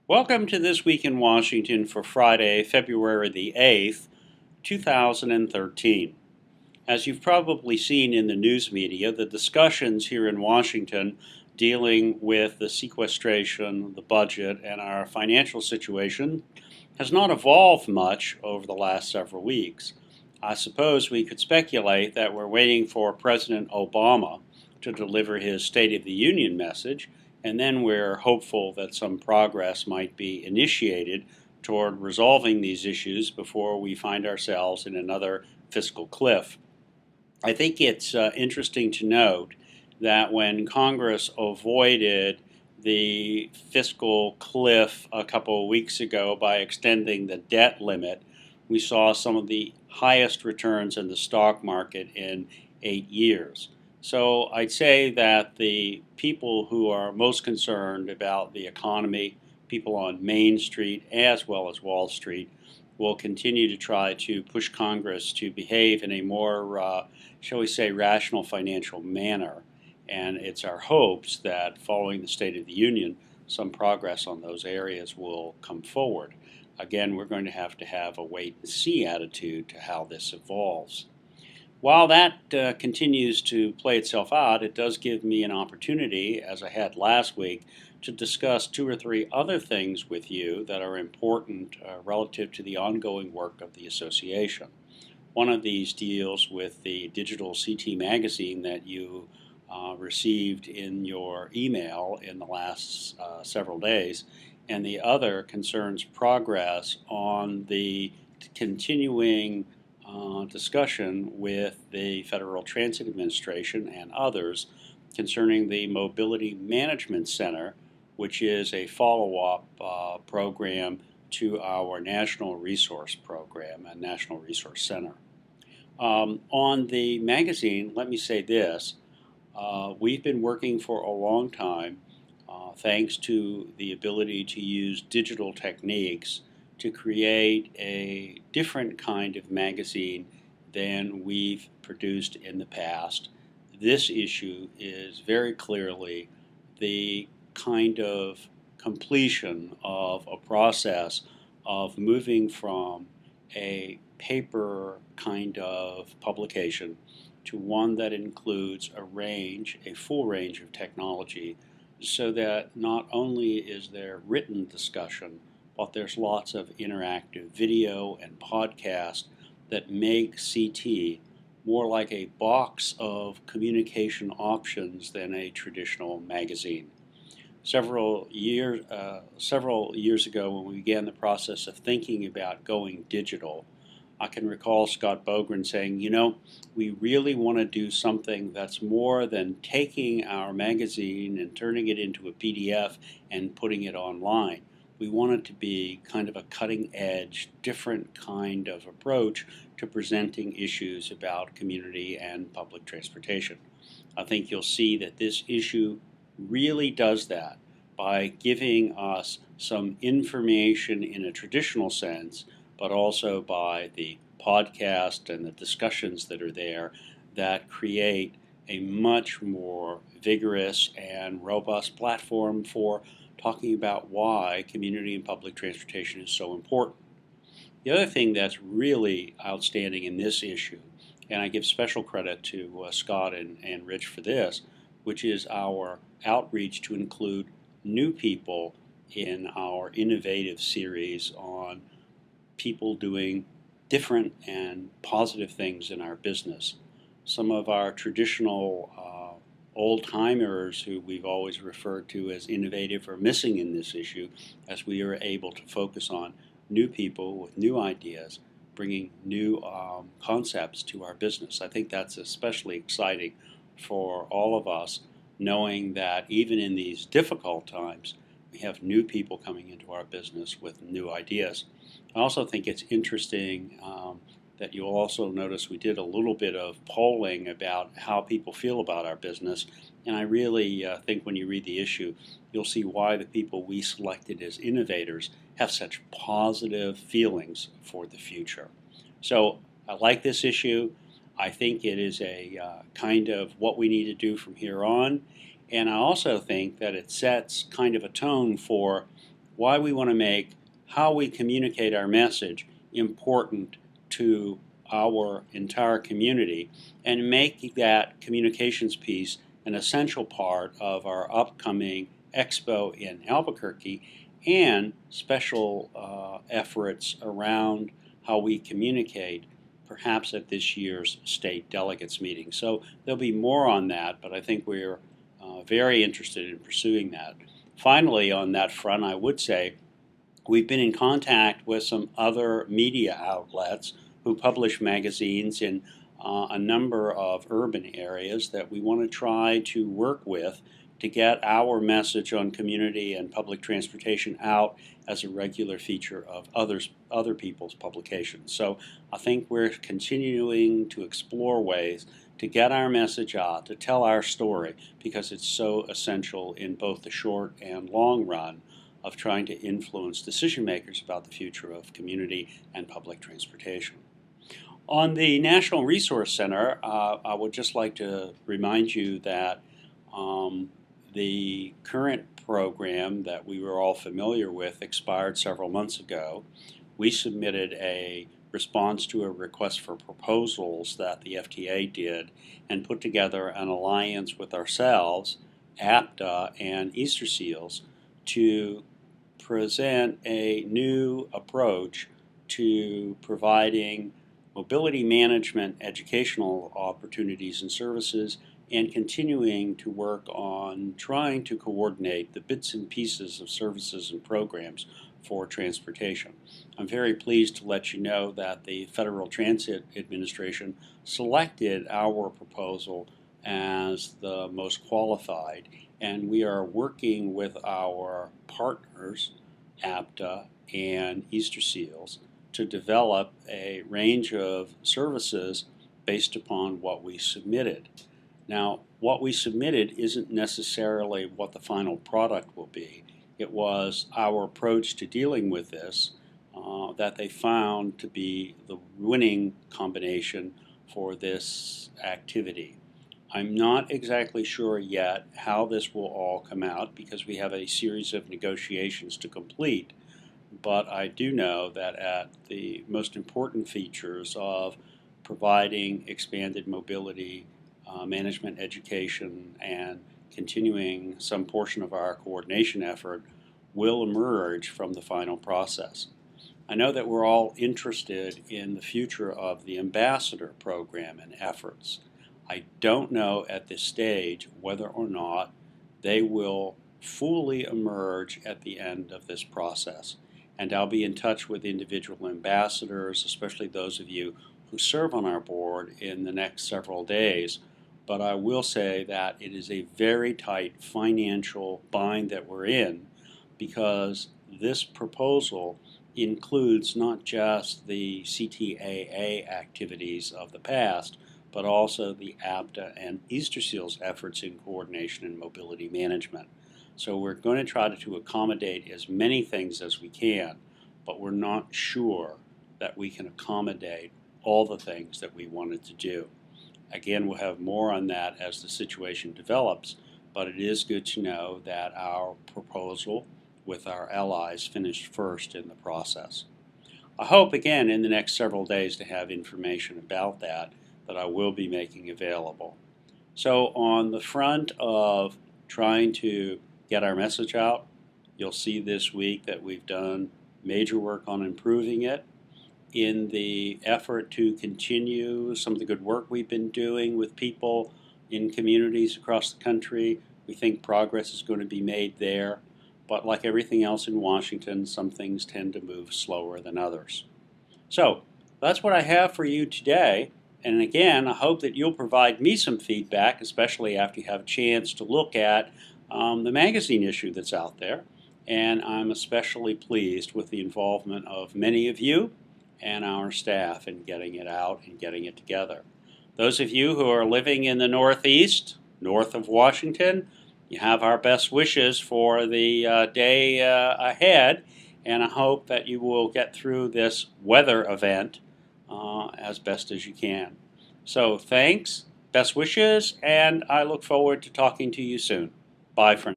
Welcome to This Week in Washington for Friday, February the 8th, 2013. As you've probably seen in the news media, the discussions here in Washington dealing with the sequestration, the budget, and our financial situation has not evolved much over the last several weeks. I suppose we could speculate that we're waiting for President Obama to deliver his State of the Union message, and then we're hopeful that some progress might be initiated toward resolving these issues before we find ourselves in another fiscal cliff. I think it's interesting to note that when Congress avoided the fiscal cliff a couple of weeks ago by extending the debt limit, we saw some of the highest returns in the stock market in 8 years. So I'd say that the people who are most concerned about the economy, people on Main Street as well as Wall Street, will continue to try to push Congress to behave in a more, shall we say, rational financial manner. And it's our hopes that following the State of the Union, some progress on those areas will come forward. Again, we're going to have a wait and see attitude to how this evolves. While that continues to play itself out, it does give me an opportunity, as I had last week, to discuss two or three other things with you that are important relative to the ongoing work of the association. One of these deals with the digital CT magazine that you received in your email in the last several days, and the other concerns progress on the continuing discussion with the Federal Transit Administration and others concerning the Mobility Management Center, which is a follow-up program to our National Resource Program and National Resource Center. On the magazine, let me say this. We've been working for a long time, thanks to the ability to use digital techniques to create a different kind of magazine than we've produced in the past. This issue is very clearly the kind of completion of a process of moving from a paper kind of publication to one that includes a full range of technology, so that not only is there written discussion, but there's lots of interactive video and podcast that make CT more like a box of communication options than a traditional magazine. Several years ago, when we began the process of thinking about going digital, I can recall Scott Bogren saying, we really want to do something that's more than taking our magazine and turning it into a PDF and putting it online. We want it to be kind of a cutting-edge, different kind of approach to presenting issues about community and public transportation. I think you'll see that this issue really does that by giving us some information in a traditional sense, but also by the podcast and the discussions that are there that create a much more vigorous and robust platform for talking about why community and public transportation is so important. The other thing that's really outstanding in this issue, and I give special credit to Scott and Rich for this, which is our outreach to include new people in our innovative series on people doing different and positive things in our business. Some of our traditional old-timers who we've always referred to as innovative are missing in this issue, as we are able to focus on new people with new ideas, bringing new concepts to our business. I think that's especially exciting for all of us, knowing that even in these difficult times, we have new people coming into our business with new ideas. I also think it's interesting that you'll also notice we did a little bit of polling about how people feel about our business, and I really think when you read the issue, you'll see why the people we selected as innovators have such positive feelings for the future. So I like this issue. I think it is a kind of what we need to do from here on, and I also think that it sets kind of a tone for why we want to make how we communicate our message important to our entire community and make that communications piece an essential part of our upcoming expo in Albuquerque and special efforts around how we communicate perhaps at this year's state delegates meeting. So there'll be more on that, but I think we're very interested in pursuing that. Finally, on that front, I would say we've been in contact with some other media outlets who publish magazines in a number of urban areas that we want to try to work with to get our message on community and public transportation out as a regular feature of other people's publications. So I think we're continuing to explore ways to get our message out, to tell our story, because it's so essential in both the short and long run of trying to influence decision makers about the future of community and public transportation. On the National Resource Center, I would just like to remind you that the current program that we were all familiar with expired several months ago. We submitted a response to a request for proposals that the FTA did and put together an alliance with ourselves, APTA, and Easter Seals to present a new approach to providing mobility management educational opportunities and services and continuing to work on trying to coordinate the bits and pieces of services and programs for transportation. I'm very pleased to let you know that the Federal Transit Administration selected our proposal as the most qualified, and we are working with our partners, APTA and Easter Seals, to develop a range of services based upon what we submitted. Now, what we submitted isn't necessarily what the final product will be. It was our approach to dealing with this that they found to be the winning combination for this activity. I'm not exactly sure yet how this will all come out because we have a series of negotiations to complete, but I do know that at the most important features of providing expanded mobility management education and continuing some portion of our coordination effort will emerge from the final process. I know that we're all interested in the future of the ambassador program and efforts. I don't know at this stage whether or not they will fully emerge at the end of this process. And I'll be in touch with individual ambassadors, especially those of you who serve on our board, in the next several days. But I will say that it is a very tight financial bind that we're in because this proposal includes not just the CTAA activities of the past, but also the APTA and Easter Seals efforts in coordination and mobility management. So we're going to try to accommodate as many things as we can, but we're not sure that we can accommodate all the things that we wanted to do. Again, we'll have more on that as the situation develops, but it is good to know that our proposal with our allies finished first in the process. I hope, again, in the next several days to have information about that I will be making available. So on the front of trying to get our message out, you'll see this week that we've done major work on improving it. In the effort to continue some of the good work we've been doing with people in communities across the country, we think progress is going to be made there. But like everything else in Washington, some things tend to move slower than others. So that's what I have for you today. And again, I hope that you'll provide me some feedback, especially after you have a chance to look at the magazine issue that's out there. And I'm especially pleased with the involvement of many of you and our staff in getting it out and getting it together. Those of you who are living in the Northeast, north of Washington, you have our best wishes for the day ahead, and I hope that you will get through this weather event as best as you can. So thanks, best wishes, and I look forward to talking to you soon. Bye for now.